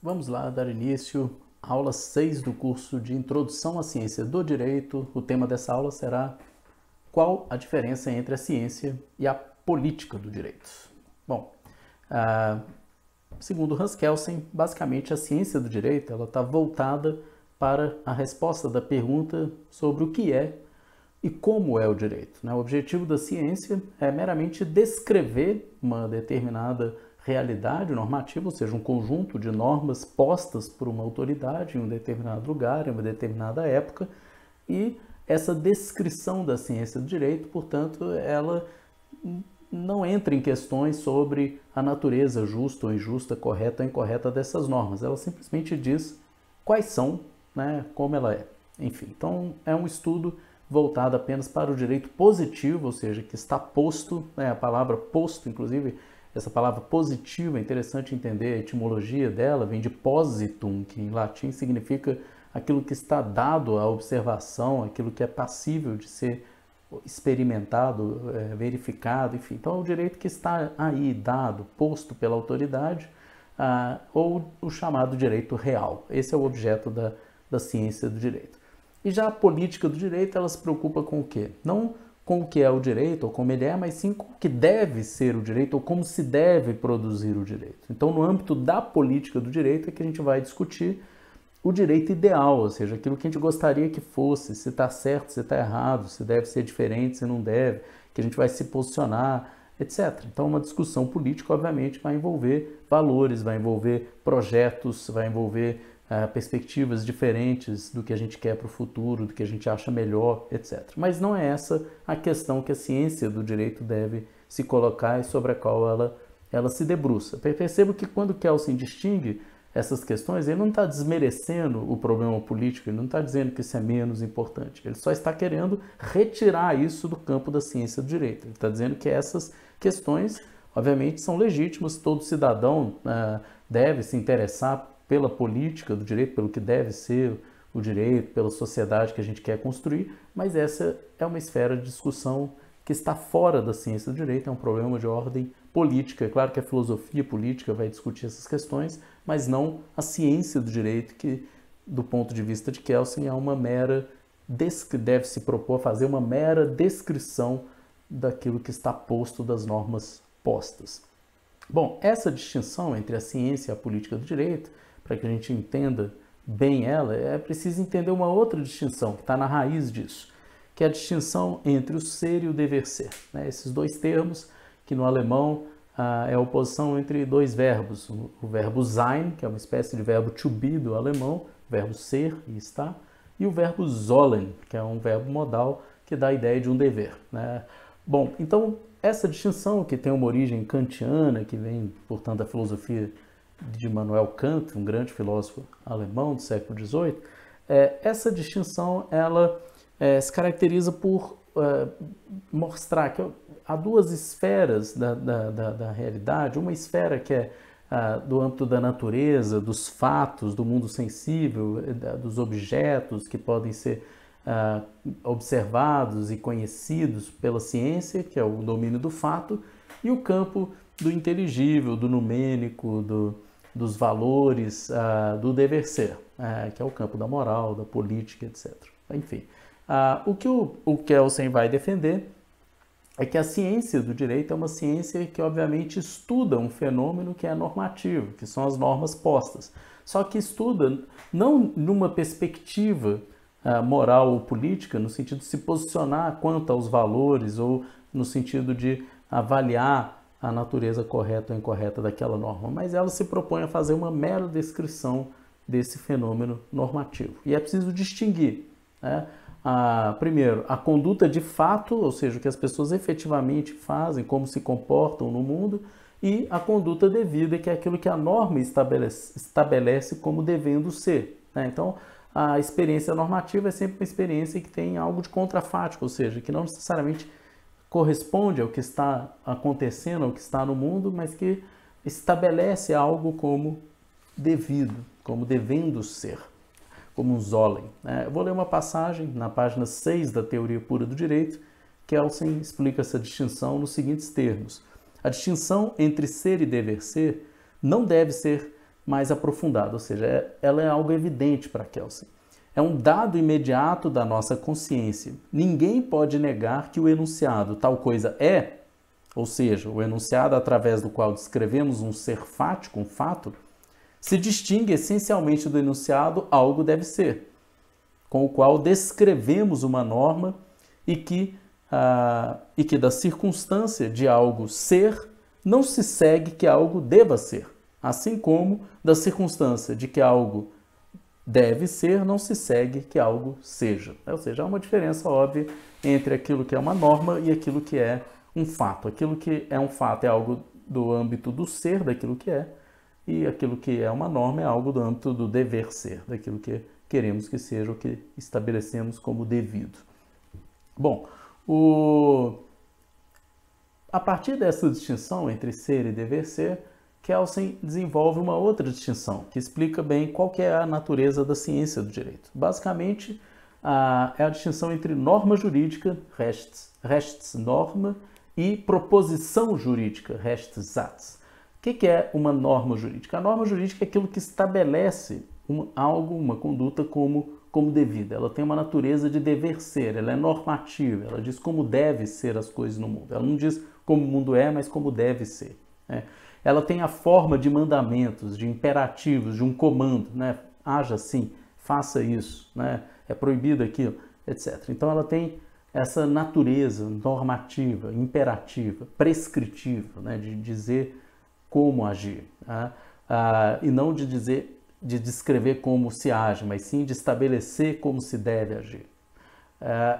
Vamos lá dar início à aula 6 do curso de Introdução à Ciência do Direito. O tema dessa aula será: qual a diferença entre a ciência e a política do direito? Bom, segundo Hans Kelsen, basicamente a ciência do direito está voltada para a resposta da pergunta sobre o que é e como é o direito. O objetivo da ciência é meramente descrever uma determinada realidade normativa, ou seja, um conjunto de normas postas por uma autoridade em um determinado lugar, em uma determinada época, e essa descrição da ciência do direito, portanto, ela não entra em questões sobre a natureza justa ou injusta, correta ou incorreta dessas normas. Ela simplesmente diz quais são, como ela é. Enfim, então é um estudo voltado apenas para o direito positivo, ou seja, que está posto, a palavra posto, inclusive, essa palavra positivo é interessante entender a etimologia dela, vem de positum, que em latim significa aquilo que está dado à observação, aquilo que é passível de ser experimentado, verificado, enfim. Então, é o direito que está aí, dado, posto pela autoridade, ou o chamado direito real. Esse é o objeto da ciência do direito. E já a política do direito, ela se preocupa com o quê? Não com o que é o direito, ou como ele é, mas sim com o que deve ser o direito, ou como se deve produzir o direito. Então, no âmbito da política do direito, é que a gente vai discutir o direito ideal, ou seja, aquilo que a gente gostaria que fosse, se está certo, se está errado, se deve ser diferente, se não deve, que a gente vai se posicionar, etc. Então, uma discussão política, obviamente, vai envolver valores, vai envolver projetos, vai envolver perspectivas diferentes do que a gente quer para o futuro, do que a gente acha melhor, etc. Mas não é essa a questão que a ciência do direito deve se colocar e sobre a qual ela se debruça. Percebo que quando Kelsen distingue essas questões, ele não está desmerecendo o problema político, ele não está dizendo que isso é menos importante, ele só está querendo retirar isso do campo da ciência do direito. Ele está dizendo que essas questões, obviamente, são legítimas, todo cidadão deve se interessar pela política do direito, pelo que deve ser o direito, pela sociedade que a gente quer construir, mas essa é uma esfera de discussão que está fora da ciência do direito, é um problema de ordem política. É claro que a filosofia política vai discutir essas questões, mas não a ciência do direito, que, do ponto de vista de Kelsen, é uma mera deve se propor a fazer uma mera descrição daquilo que está posto, das normas postas. Bom, essa distinção entre a ciência e a política do direito, para que a gente entenda bem ela, é preciso entender uma outra distinção que está na raiz disso, que é a distinção entre o ser e o dever ser. Esses dois termos que no alemão é a oposição entre dois verbos, o verbo sein, que é uma espécie de verbo to be do alemão, verbo ser e estar, e o verbo sollen, que é um verbo modal que dá a ideia de um dever. Bom, então essa distinção, que tem uma origem kantiana, que vem, portanto, da filosofia de Immanuel Kant, um grande filósofo alemão do século XVIII, essa distinção ela se caracteriza por mostrar que há duas esferas da realidade, uma esfera que é do âmbito da natureza, dos fatos, do mundo sensível, dos objetos que podem ser observados e conhecidos pela ciência, que é o domínio do fato, e o campo do inteligível, do numênico, dos valores, do dever ser, que é o campo da moral, da política, etc. Enfim, o que o Kelsen vai defender é que a ciência do direito é uma ciência que, obviamente, estuda um fenômeno que é normativo, que são as normas postas. Só que estuda não numa perspectiva moral ou política, no sentido de se posicionar quanto aos valores ou no sentido de avaliar a natureza correta ou incorreta daquela norma, mas ela se propõe a fazer uma mera descrição desse fenômeno normativo. E é preciso distinguir, primeiro, a conduta de fato, ou seja, o que as pessoas efetivamente fazem, como se comportam no mundo, e a conduta devida, que é aquilo que a norma estabelece como devendo ser. Então, a experiência normativa é sempre uma experiência que tem algo de contrafático, ou seja, que não necessariamente corresponde ao que está acontecendo, ao que está no mundo, mas que estabelece algo como devido, como devendo ser, como um solem. Eu vou ler uma passagem na página 6 da Teoria Pura do Direito. Kelsen explica essa distinção nos seguintes termos: a distinção entre ser e dever ser não deve ser mais aprofundada, ou seja, ela é algo evidente para Kelsen. É um dado imediato da nossa consciência. Ninguém pode negar que o enunciado tal coisa é, ou seja, o enunciado através do qual descrevemos um ser fático, um fato, se distingue essencialmente do enunciado algo deve ser, com o qual descrevemos uma norma e que da circunstância de algo ser não se segue que algo deva ser, assim como da circunstância de que algo deve ser não se segue que algo seja. Ou seja, há uma diferença óbvia entre aquilo que é uma norma e aquilo que é um fato. Aquilo que é um fato é algo do âmbito do ser, daquilo que é, e aquilo que é uma norma é algo do âmbito do dever ser, daquilo que queremos que seja o que estabelecemos como devido. Bom, a partir dessa distinção entre ser e dever ser, Kelsen desenvolve uma outra distinção que explica bem qual que é a natureza da ciência do direito. Basicamente, é a distinção entre norma jurídica, Rechtsnorma, e proposição jurídica, Rechtssatz. O que é uma norma jurídica? A norma jurídica é aquilo que estabelece uma conduta como devida. Ela tem uma natureza de dever ser, ela é normativa, ela diz como deve ser as coisas no mundo. Ela não diz como o mundo é, mas como deve ser, né? Ela tem a forma de mandamentos, de imperativos, de um comando, né? Haja assim, faça isso, né? É proibido aquilo, etc. Então ela tem essa natureza normativa, imperativa, prescritiva, né? De dizer como agir, né? E não de descrever como se age, mas sim de estabelecer como se deve agir.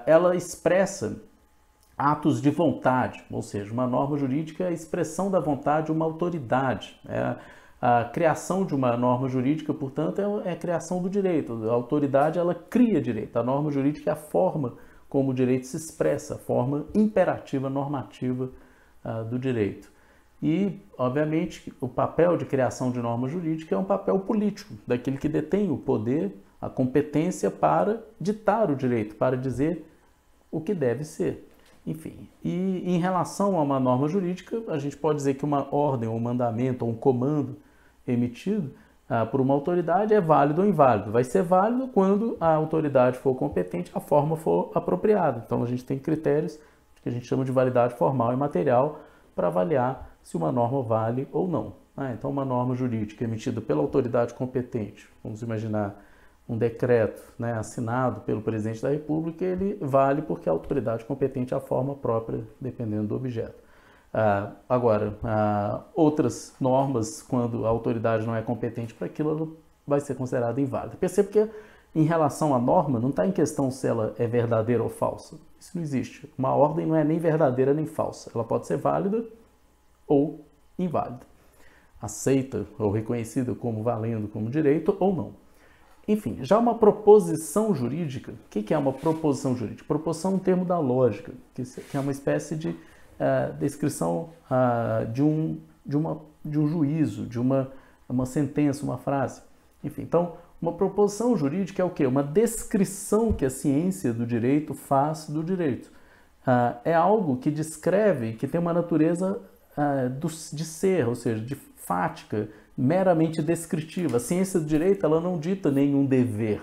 Ela expressa atos de vontade, ou seja, uma norma jurídica é a expressão da vontade de uma autoridade. A criação de uma norma jurídica, portanto, é a criação do direito. A autoridade, ela cria direito. A norma jurídica é a forma como o direito se expressa, a forma imperativa, normativa do direito. E, obviamente, o papel de criação de norma jurídica é um papel político, daquele que detém o poder, a competência para ditar o direito, para dizer o que deve ser. Enfim, e em relação a uma norma jurídica, a gente pode dizer que uma ordem, um mandamento ou um comando emitido por uma autoridade é válido ou inválido. Vai ser válido quando a autoridade for competente, a forma for apropriada. Então a gente tem critérios que a gente chama de validade formal e material para avaliar se uma norma vale ou não. Então uma norma jurídica emitida pela autoridade competente, vamos imaginar um decreto, né, assinado pelo presidente da República, ele vale porque a autoridade competente é a forma própria, dependendo do objeto. Agora, outras normas, quando a autoridade não é competente para aquilo, ela vai ser considerada inválida. Perceba que, em relação à norma, não está em questão se ela é verdadeira ou falsa. Isso não existe. Uma ordem não é nem verdadeira nem falsa. Ela pode ser válida ou inválida. Aceita ou reconhecida como valendo como direito ou não. Enfim, já uma proposição jurídica, o que é uma proposição jurídica? Proposição é um termo da lógica, que é uma espécie de descrição de um juízo, de uma sentença, uma frase. Enfim, então, uma proposição jurídica é o quê? Uma descrição que a ciência do direito faz do direito. É algo que descreve, que tem uma natureza de ser, ou seja, de fática, meramente descritiva. A ciência do direito, ela não dita nenhum dever.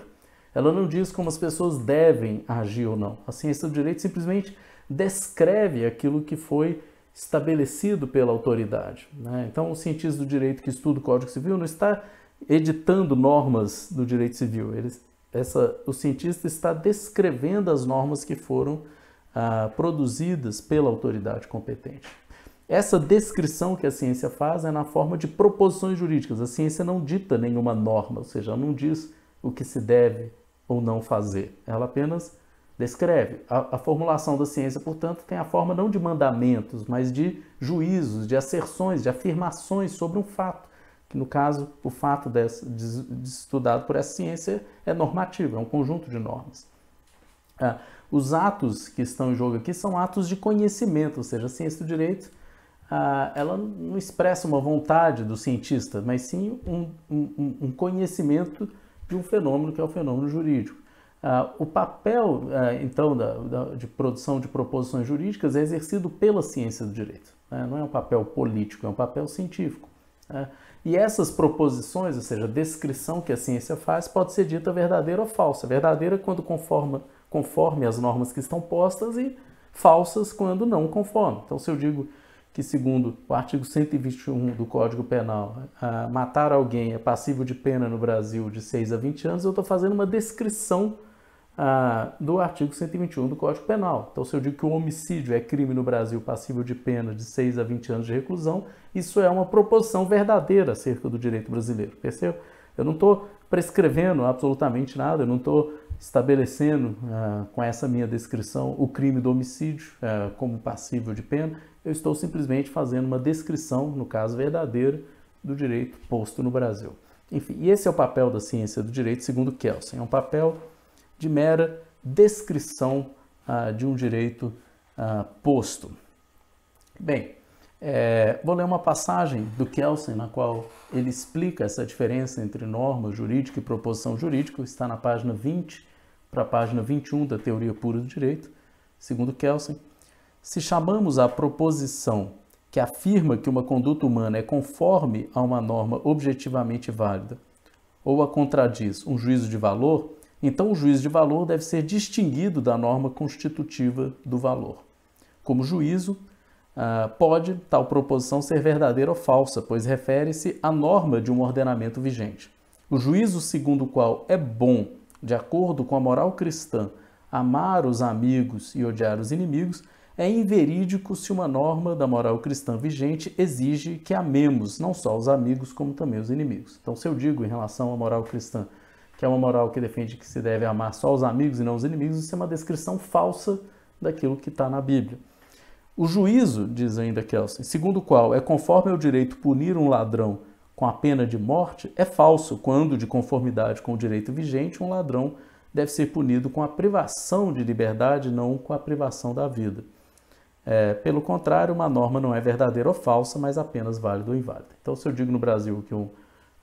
Ela não diz como as pessoas devem agir ou não. A ciência do direito simplesmente descreve aquilo que foi estabelecido pela autoridade, né? Então, o cientista do direito que estuda o Código Civil não está editando normas do direito civil. O cientista está descrevendo as normas que foram produzidas pela autoridade competente. Essa descrição que a ciência faz é na forma de proposições jurídicas. A ciência não dita nenhuma norma, ou seja, ela não diz o que se deve ou não fazer. Ela apenas descreve. A formulação da ciência, portanto, tem a forma não de mandamentos, mas de juízos, de asserções, de afirmações sobre um fato. Que, no caso, o fato estudado por essa ciência é normativo, é um conjunto de normas. Os atos que estão em jogo aqui são atos de conhecimento, ou seja, a ciência do direito ela não expressa uma vontade do cientista, mas sim um conhecimento de um fenômeno que é o fenômeno jurídico. O papel, então, de produção de proposições jurídicas é exercido pela ciência do direito. Não é um papel político, é um papel científico. né? E essas proposições, ou seja, a descrição que a ciência faz, pode ser dita verdadeira ou falsa. Verdadeira quando conforme as normas que estão postas e falsas quando não conforme. Então, se eu digo que, segundo o artigo 121 do Código Penal, matar alguém é passível de pena no Brasil de 6 a 20 anos, eu estou fazendo uma descrição do artigo 121 do Código Penal. Então, se eu digo que o homicídio é crime no Brasil passível de pena de 6 a 20 anos de reclusão, isso é uma proposição verdadeira acerca do direito brasileiro, percebe? Eu não estou prescrevendo absolutamente nada, eu não estou estabelecendo com essa minha descrição o crime do homicídio como passível de pena, eu estou simplesmente fazendo uma descrição, no caso verdadeira, do direito posto no Brasil. Enfim, e esse é o papel da ciência do direito, segundo Kelsen, é um papel de mera descrição de um direito posto. Bem, vou ler uma passagem do Kelsen, na qual ele explica essa diferença entre norma jurídica e proposição jurídica, está na página 20 para a página 21 da Teoria Pura do Direito. Segundo Kelsen, se chamamos a proposição que afirma que uma conduta humana é conforme a uma norma objetivamente válida, ou a contradiz um juízo de valor, então o juízo de valor deve ser distinguido da norma constitutiva do valor. Como juízo, pode tal proposição ser verdadeira ou falsa, pois refere-se à norma de um ordenamento vigente. O juízo segundo o qual é bom, de acordo com a moral cristã, amar os amigos e odiar os inimigos, é inverídico se uma norma da moral cristã vigente exige que amemos não só os amigos, como também os inimigos. Então, se eu digo em relação à moral cristã, que é uma moral que defende que se deve amar só os amigos e não os inimigos, isso é uma descrição falsa daquilo que está na Bíblia. O juízo, diz ainda Kelsen, segundo o qual é conforme ao direito punir um ladrão com a pena de morte, é falso quando, de conformidade com o direito vigente, um ladrão deve ser punido com a privação de liberdade, não com a privação da vida. Pelo contrário, uma norma não é verdadeira ou falsa, mas apenas válida ou inválida. Então, se eu digo no Brasil que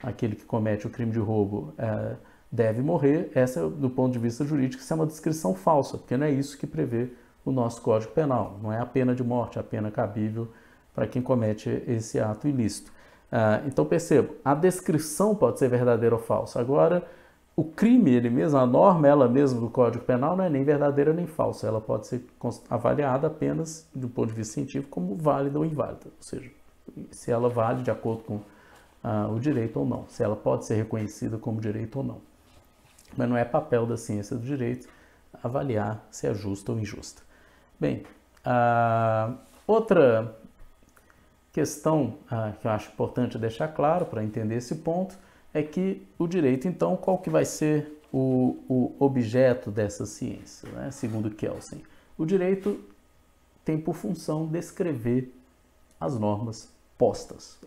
aquele que comete o crime de roubo deve morrer, essa, do ponto de vista jurídico, isso é uma descrição falsa, porque não é isso que prevê o nosso Código Penal. Não é a pena de morte, é a pena cabível para quem comete esse ato ilícito. Então, percebo, a descrição pode ser verdadeira ou falsa. Agora, o crime, ele mesmo, a norma, ela mesma do Código Penal, não é nem verdadeira nem falsa. Ela pode ser avaliada apenas, do ponto de vista científico, como válida ou inválida. Ou seja, se ela vale de acordo com o direito ou não. Se ela pode ser reconhecida como direito ou não. Mas não é papel da ciência do direito avaliar se é justa ou injusta. Bem, outra questão que eu acho importante deixar claro para entender esse ponto é que o direito, então, qual que vai ser o objeto dessa ciência, né? Segundo Kelsen? O direito tem por função descrever as normas postas.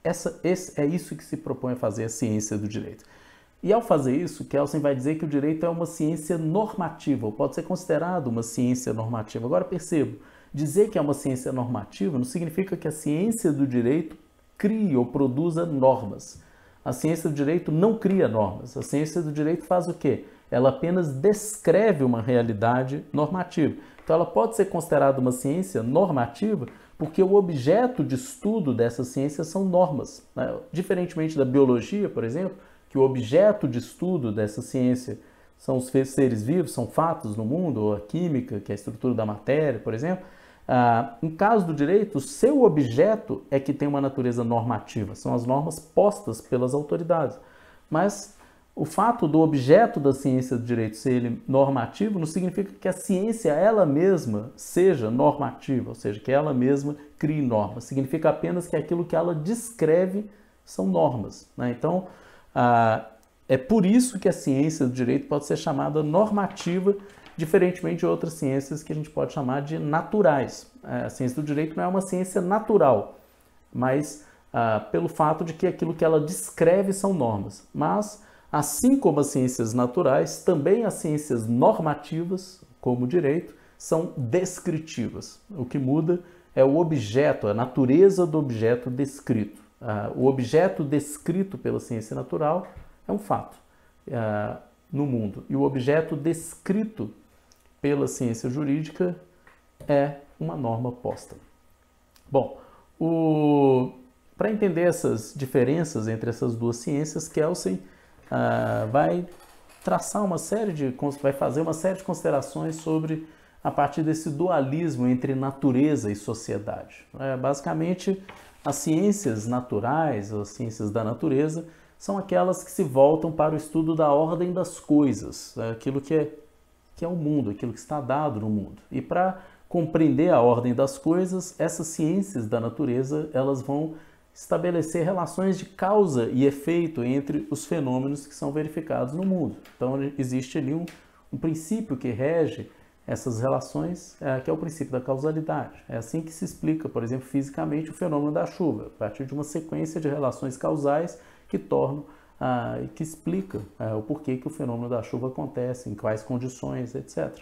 É isso que se propõe a fazer a ciência do direito. E ao fazer isso, Kelsen vai dizer que o direito é uma ciência normativa, ou pode ser considerado uma ciência normativa. Agora percebo, dizer que é uma ciência normativa não significa que a ciência do direito crie ou produza normas. A ciência do direito não cria normas. A ciência do direito faz o quê? Ela apenas descreve uma realidade normativa. Então ela pode ser considerada uma ciência normativa porque o objeto de estudo dessa ciência são normas, né? Diferentemente da biologia, por exemplo, que o objeto de estudo dessa ciência são os seres vivos, são fatos no mundo, ou a química, que é a estrutura da matéria, por exemplo. Em caso do direito, o seu objeto é que tem uma natureza normativa, são as normas postas pelas autoridades. Mas o fato do objeto da ciência do direito ser ele normativo não significa que a ciência ela mesma seja normativa, ou seja, que ela mesma crie normas. Significa apenas que aquilo que ela descreve são normas, né? Então, é por isso que a ciência do direito pode ser chamada normativa, diferentemente de outras ciências que a gente pode chamar de naturais. A ciência do direito não é uma ciência natural, mas pelo fato de que aquilo que ela descreve são normas. Mas, assim como as ciências naturais, também as ciências normativas, como o direito, são descritivas. O que muda é o objeto, a natureza do objeto descrito. O objeto descrito pela ciência natural é um fato no mundo. E o objeto descrito pela ciência jurídica é uma norma posta. Bom, para entender essas diferenças entre essas duas ciências, Kelsen vai fazer uma série de considerações sobre a partir desse dualismo entre natureza e sociedade. Basicamente, as ciências naturais, ou as ciências da natureza, são aquelas que se voltam para o estudo da ordem das coisas, aquilo que é o mundo, aquilo que está dado no mundo. E para compreender a ordem das coisas, essas ciências da natureza, elas vão estabelecer relações de causa e efeito entre os fenômenos que são verificados no mundo. Então existe ali um princípio que rege essas relações, que é o princípio da causalidade. É assim que se explica, por exemplo, fisicamente o fenômeno da chuva, a partir de uma sequência de relações causais que tornam que explica o porquê que o fenômeno da chuva acontece, em quais condições, etc.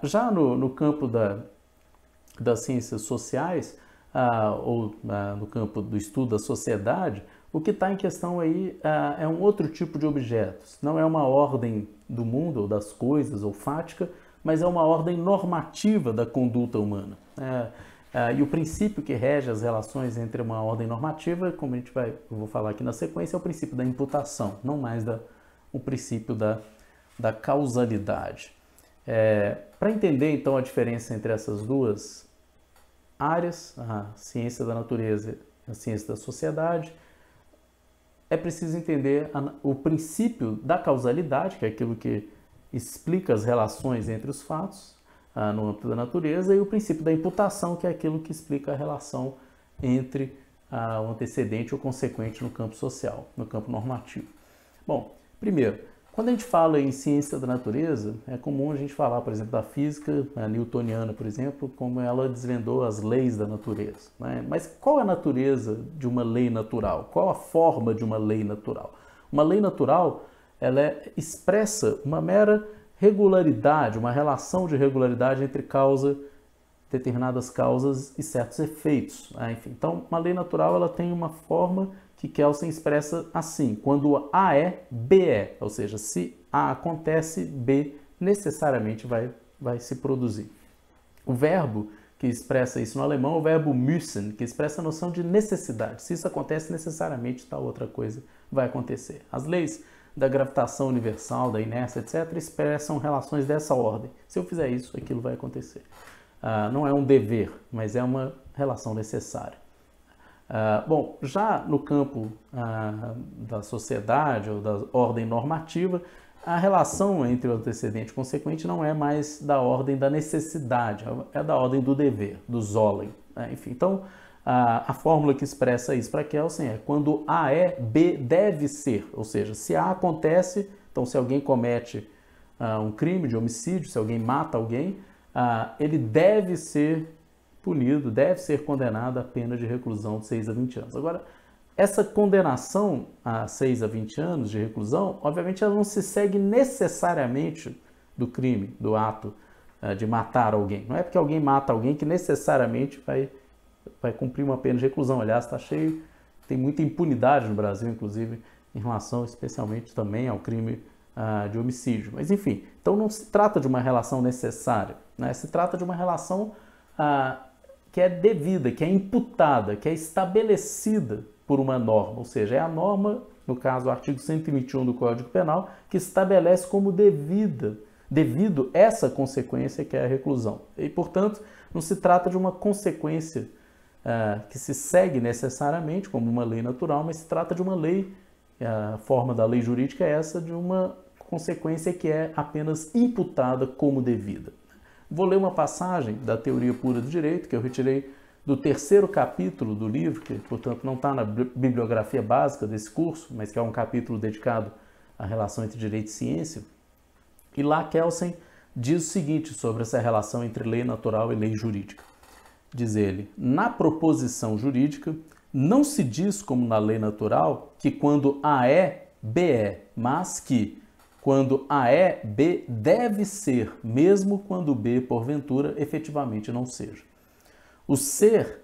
Já no campo das ciências sociais, ou no campo do estudo da sociedade, o que está em questão aí é um outro tipo de objetos. Não é uma ordem do mundo, ou das coisas, ou fática, mas é uma ordem normativa da conduta humana. E o princípio que rege as relações entre uma ordem normativa, como eu vou falar aqui na sequência, é o princípio da imputação, não mais o princípio da causalidade. Para entender, então, a diferença entre essas duas áreas, a ciência da natureza e a ciência da sociedade, é preciso entender o princípio da causalidade, que é aquilo que explica as relações entre os fatos no âmbito da natureza, e o princípio da imputação, que é aquilo que explica a relação entre o antecedente e o consequente no campo social, no campo normativo. Bom, primeiro, quando a gente fala em ciência da natureza, é comum a gente falar, por exemplo, da física newtoniana, por exemplo, como ela desvendou as leis da natureza. Mas qual é a natureza de uma lei natural? Qual a forma de uma lei natural? Uma lei natural, ela expressa uma mera regularidade, uma relação de regularidade entre determinadas causas e certos efeitos. Enfim, então, uma lei natural ela tem uma forma que Kelsen expressa assim: quando A é, B é. Ou seja, se A acontece, B necessariamente vai se produzir. O verbo que expressa isso no alemão é o verbo müssen, que expressa a noção de necessidade. Se isso acontece, necessariamente tal outra coisa vai acontecer. As leis da gravitação universal, da inércia, etc., expressam relações dessa ordem. Se eu fizer isso, aquilo vai acontecer. Não é um dever, mas é uma relação necessária. Bom, já no campo da sociedade ou da ordem normativa, a relação entre o antecedente e o consequente não é mais da ordem da necessidade, é da ordem do dever, do Sollen. Enfim, então, a fórmula que expressa isso para Kelsen é: quando A é, B deve ser. Ou seja, se A acontece, então se alguém comete um crime de homicídio, se alguém mata alguém, ele deve ser punido, deve ser condenado à pena de reclusão de 6 a 20 anos. Agora, essa condenação a 6 a 20 anos de reclusão, obviamente, ela não se segue necessariamente do crime, do ato de matar alguém. Não é porque alguém mata alguém que necessariamente vai cumprir uma pena de reclusão. Aliás, está cheio, tem muita impunidade no Brasil, inclusive, em relação especialmente também ao crime de homicídio. Mas, enfim, então não se trata de uma relação necessária, né? Se trata de uma relação que é devida, que é imputada, que é estabelecida por uma norma, ou seja, é a norma, no caso o artigo 121 do Código Penal, que estabelece como devido essa consequência que é a reclusão. E, portanto, não se trata de uma consequência que se segue necessariamente como uma lei natural, mas se trata de uma lei, a forma da lei jurídica é essa, de uma consequência que é apenas imputada como devida. Vou ler uma passagem da Teoria Pura do Direito, que eu retirei do 3º capítulo do livro, que, portanto, não está na bibliografia básica desse curso, mas que é um capítulo dedicado à relação entre direito e ciência. E lá Kelsen diz o seguinte sobre essa relação entre lei natural e lei jurídica. Diz ele: na proposição jurídica, não se diz, como na lei natural, que quando A é, B é, mas que quando A é, B deve ser, mesmo quando B, porventura, efetivamente não seja. O ser,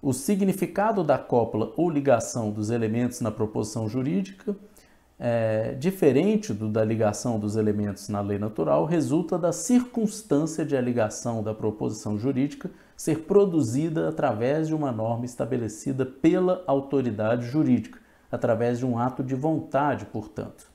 o significado da cópula ou ligação dos elementos na proposição jurídica, diferente da ligação dos elementos na lei natural, resulta da circunstância de a ligação da proposição jurídica ser produzida através de uma norma estabelecida pela autoridade jurídica, através de um ato de vontade, portanto.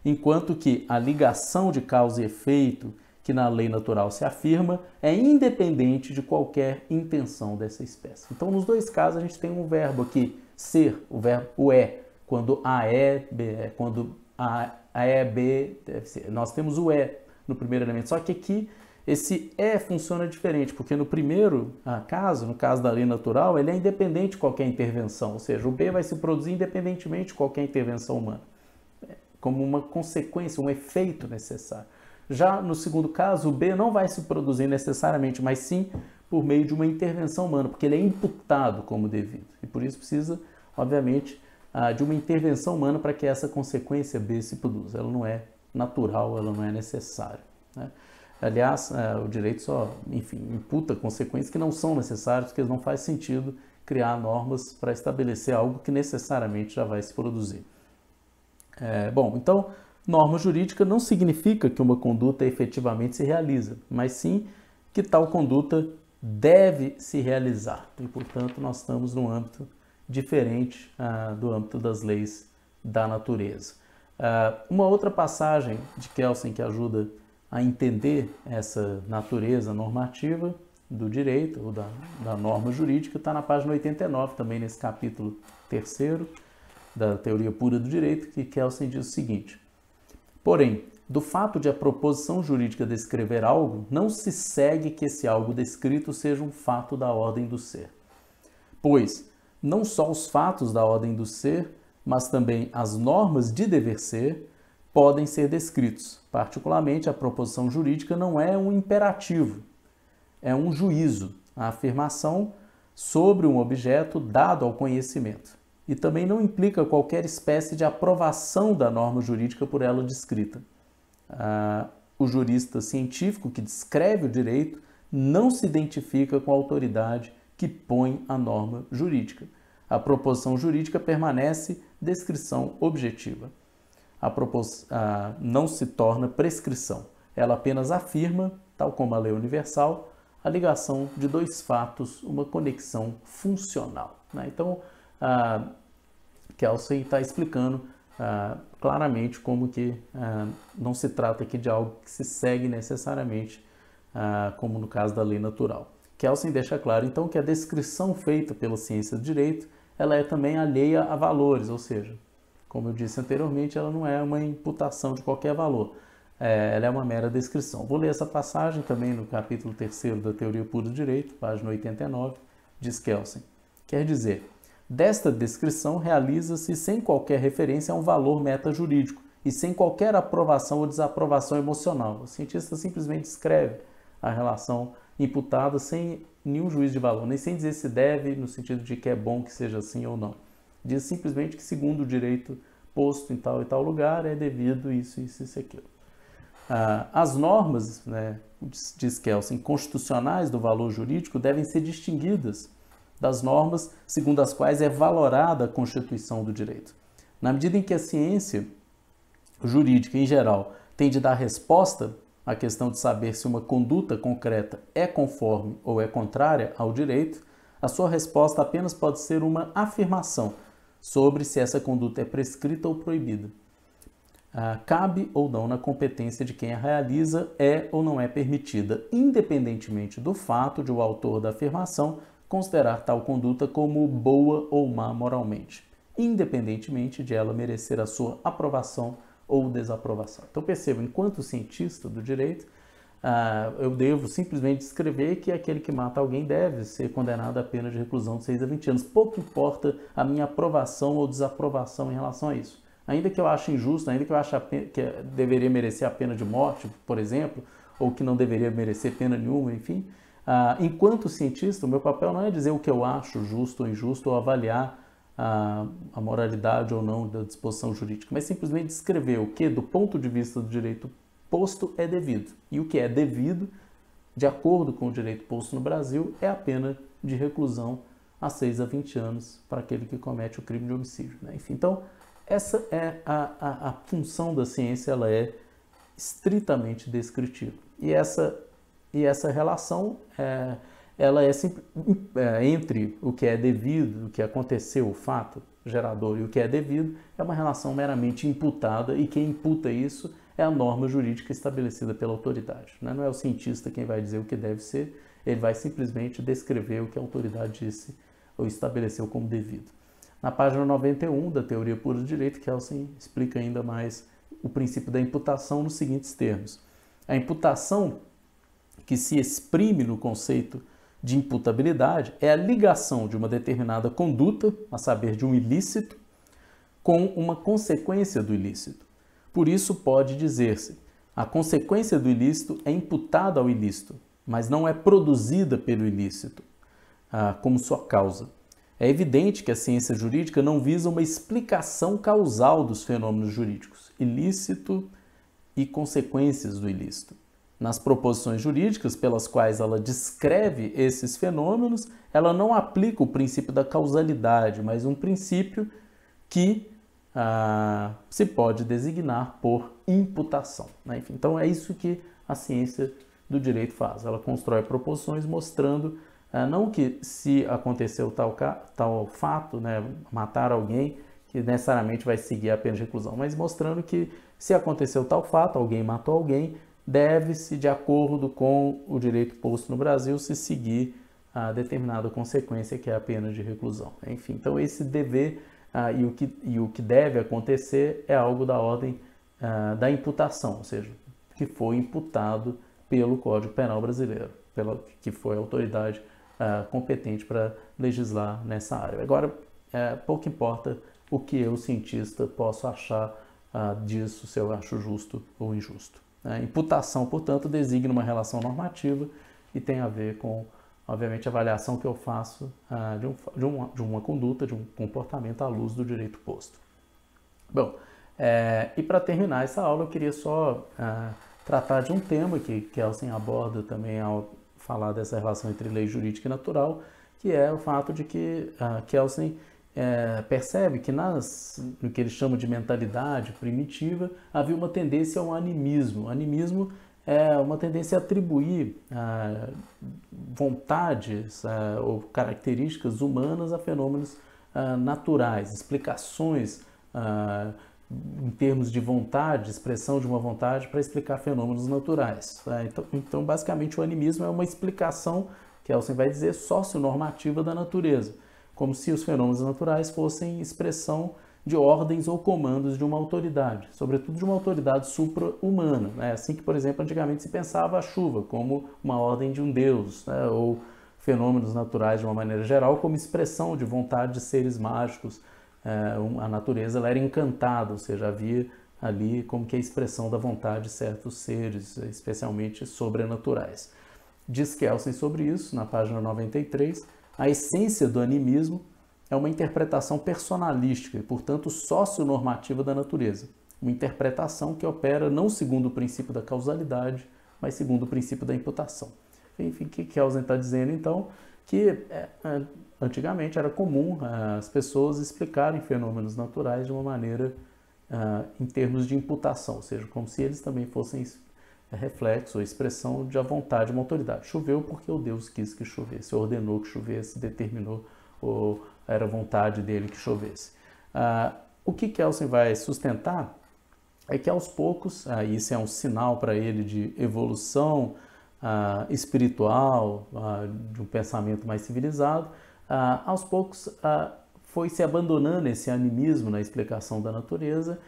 Enquanto que a ligação de causa e efeito, que na lei natural se afirma, é independente de qualquer intenção dessa espécie. Então, nos dois casos, a gente tem um verbo aqui, ser, o verbo o é, quando A é, B é, quando A é, B deve ser. Nós temos o é no primeiro elemento, só que aqui esse é funciona diferente, porque no primeiro caso, no caso da lei natural, ele é independente de qualquer intervenção, ou seja, o B vai se produzir independentemente de qualquer intervenção humana, como uma consequência, um efeito necessário. Já no segundo caso, o B não vai se produzir necessariamente, mas sim por meio de uma intervenção humana, porque ele é imputado como devido. E por isso precisa, obviamente, de uma intervenção humana para que essa consequência B se produza. Ela não é natural, ela não é necessária, né? Aliás, o direito só, enfim, imputa consequências que não são necessárias, porque não faz sentido criar normas para estabelecer algo que necessariamente já vai se produzir. Bom, então, norma jurídica não significa que uma conduta efetivamente se realiza, mas sim que tal conduta deve se realizar. E, portanto, nós estamos num âmbito diferente do âmbito das leis da natureza. Uma outra passagem de Kelsen que ajuda a entender essa natureza normativa do direito, ou da norma jurídica, está na página 89, também nesse capítulo 3º da Teoria Pura do Direito, que Kelsen diz o seguinte: porém, do fato de a proposição jurídica descrever algo, não se segue que esse algo descrito seja um fato da ordem do ser. Pois, não só os fatos da ordem do ser, mas também as normas de dever ser, podem ser descritos. Particularmente, a proposição jurídica não é um imperativo, é um juízo, a afirmação sobre um objeto dado ao conhecimento. E também não implica qualquer espécie de aprovação da norma jurídica por ela descrita. O jurista científico que descreve o direito não se identifica com a autoridade que põe a norma jurídica. A proposição jurídica permanece descrição objetiva. Não se torna prescrição. Ela apenas afirma, tal como a lei universal, a ligação de dois fatos, uma conexão funcional, né? Então, Kelsen está explicando claramente como que não se trata aqui de algo que se segue necessariamente, como no caso da lei natural. Kelsen deixa claro, então, que a descrição feita pela ciência do direito, ela é também alheia a valores, ou seja, como eu disse anteriormente, ela não é uma imputação de qualquer valor, ela é uma mera descrição. Vou ler essa passagem também no capítulo 3º da Teoria Pura do Direito, página 89, diz Kelsen. Quer dizer, desta descrição realiza-se sem qualquer referência a um valor metajurídico e sem qualquer aprovação ou desaprovação emocional. O cientista simplesmente descreve a relação imputada sem nenhum juízo de valor, nem sem dizer se deve, no sentido de que é bom que seja assim ou não. Diz simplesmente que, segundo o direito posto em tal e tal lugar, é devido isso, isso e aquilo. As normas, né, diz Kelsen, constitucionais do valor jurídico devem ser distinguidas das normas segundo as quais é valorada a constituição do direito. Na medida em que a ciência jurídica, em geral, tem de dar resposta à questão de saber se uma conduta concreta é conforme ou é contrária ao direito, a sua resposta apenas pode ser uma afirmação sobre se essa conduta é prescrita ou proibida. Cabe ou não na competência de quem a realiza, é ou não é permitida, independentemente do fato de o autor da afirmação considerar tal conduta como boa ou má moralmente, independentemente de ela merecer a sua aprovação ou desaprovação. Então perceba, enquanto cientista do direito, eu devo simplesmente descrever que aquele que mata alguém deve ser condenado a pena de reclusão de 6 a 20 anos. Pouco importa a minha aprovação ou desaprovação em relação a isso. Ainda que eu ache injusto, ainda que eu ache que deveria merecer a pena de morte, por exemplo, ou que não deveria merecer pena nenhuma, enfim, enquanto cientista, o meu papel não é dizer o que eu acho justo ou injusto ou avaliar a moralidade ou não da disposição jurídica, mas simplesmente descrever o que, do ponto de vista do direito posto, é devido. E o que é devido, de acordo com o direito posto no Brasil, é a pena de reclusão a 6 a 20 anos para aquele que comete o crime de homicídio, né? Enfim, então, essa é a função da ciência, ela é estritamente descritiva. E essa relação ela entre o que é devido, o que aconteceu, o fato gerador e o que é devido, é uma relação meramente imputada, e quem imputa isso é a norma jurídica estabelecida pela autoridade. Não é o cientista quem vai dizer o que deve ser, ele vai simplesmente descrever o que a autoridade disse ou estabeleceu como devido. Na página 91 da Teoria Pura do Direito, Kelsen explica ainda mais o princípio da imputação nos seguintes termos. A imputação que se exprime no conceito de imputabilidade é a ligação de uma determinada conduta, a saber, de um ilícito, com uma consequência do ilícito. Por isso pode dizer-se, a consequência do ilícito é imputada ao ilícito, mas não é produzida pelo ilícito como sua causa. É evidente que a ciência jurídica não visa uma explicação causal dos fenômenos jurídicos, ilícito e consequências do ilícito. Nas proposições jurídicas pelas quais ela descreve esses fenômenos, ela não aplica o princípio da causalidade, mas um princípio que se pode designar por imputação. Enfim, então é isso que a ciência do direito faz. Ela constrói proposições mostrando não que se aconteceu tal fato, matar alguém, que necessariamente vai seguir a pena de reclusão, mas mostrando que se aconteceu tal fato, alguém matou alguém, deve-se, de acordo com o direito posto no Brasil, se seguir a determinada consequência, que é a pena de reclusão. Enfim, então esse dever e o que deve acontecer é algo da ordem da imputação, ou seja, que foi imputado pelo Código Penal brasileiro, que foi a autoridade competente para legislar nessa área. Agora, pouco importa o que eu, cientista, posso achar disso, se eu acho justo ou injusto. Imputação, portanto, designa uma relação normativa e tem a ver com, obviamente, a avaliação que eu faço de uma conduta, de um comportamento à luz do direito posto. Bom, e para terminar essa aula, eu queria só tratar de um tema que Kelsen aborda também ao falar dessa relação entre lei jurídica e natural, que é o fato de que Kelsen percebe que no que ele chama de mentalidade primitiva havia uma tendência ao animismo. O animismo é uma tendência a atribuir vontades ou características humanas a fenômenos naturais, explicações em termos de vontade, expressão de uma vontade para explicar fenômenos naturais. Então, basicamente, o animismo é uma explicação, que Kelsen vai dizer, socionormativa da natureza, como se os fenômenos naturais fossem expressão de ordens ou comandos de uma autoridade, sobretudo de uma autoridade supra-humana. Assim que, por exemplo, antigamente se pensava a chuva como uma ordem de um deus, ou fenômenos naturais de uma maneira geral como expressão de vontade de seres mágicos. A natureza ela era encantada, ou seja, havia ali como que a expressão da vontade de certos seres, especialmente sobrenaturais. Diz Kelsen sobre isso, na página 93, a essência do animismo é uma interpretação personalística e, portanto, socionormativa da natureza. Uma interpretação que opera não segundo o princípio da causalidade, mas segundo o princípio da imputação. Enfim, o que Kelsen está dizendo, então? Que antigamente era comum as pessoas explicarem fenômenos naturais de uma maneira em termos de imputação, ou seja, como se eles também fossem reflexo ou expressão de a vontade de uma autoridade. Choveu porque o Deus quis que chovesse, ordenou que chovesse, determinou, ou era vontade dele que chovesse. O que Kelsen vai sustentar é que aos poucos, isso é um sinal para ele de evolução espiritual, de um pensamento mais civilizado, aos poucos foi se abandonando esse animismo na explicação da natureza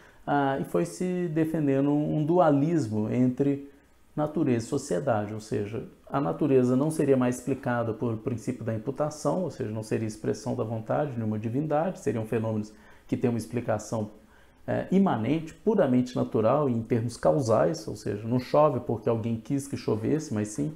e foi se defendendo um dualismo entre natureza e sociedade, ou seja, a natureza não seria mais explicada por princípio da imputação, ou seja, não seria expressão da vontade de uma divindade, seriam fenômenos que têm uma explicação imanente, puramente natural e em termos causais, ou seja, não chove porque alguém quis que chovesse, mas sim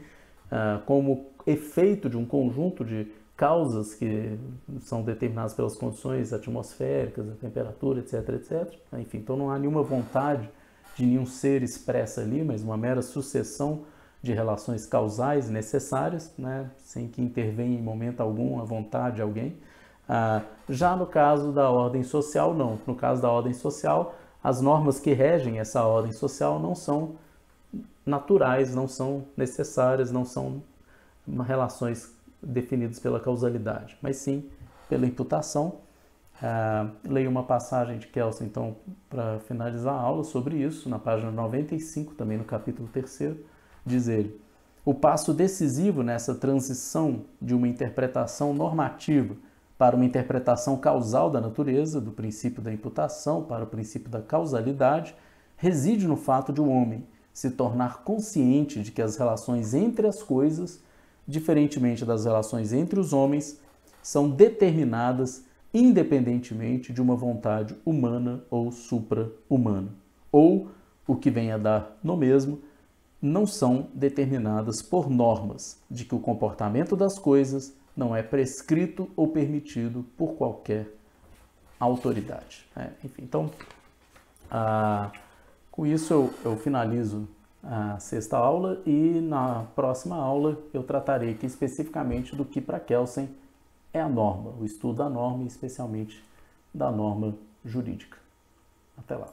como efeito de um conjunto de causas que são determinadas pelas condições atmosféricas, a temperatura, etc, etc. Enfim, então não há nenhuma vontade de nenhum ser expressa ali, mas uma mera sucessão de relações causais necessárias, sem que intervenha em momento algum a vontade de alguém. Já no caso da ordem social, não. No caso da ordem social, as normas que regem essa ordem social não são naturais, não são necessárias, não são relações definidos pela causalidade, mas sim pela imputação. Leio uma passagem de Kelsen, então, para finalizar a aula sobre isso, na página 95, também no capítulo 3º, diz ele: o passo decisivo nessa transição de uma interpretação normativa para uma interpretação causal da natureza, do princípio da imputação para o princípio da causalidade, reside no fato de o homem se tornar consciente de que as relações entre as coisas, diferentemente das relações entre os homens, são determinadas independentemente de uma vontade humana ou supra-humana, ou, o que vem a dar no mesmo, não são determinadas por normas de que o comportamento das coisas não é prescrito ou permitido por qualquer autoridade. Enfim, então, com isso eu finalizo a 6ª aula e na próxima aula eu tratarei aqui especificamente do que para Kelsen é a norma, o estudo da norma e especialmente da norma jurídica. Até lá.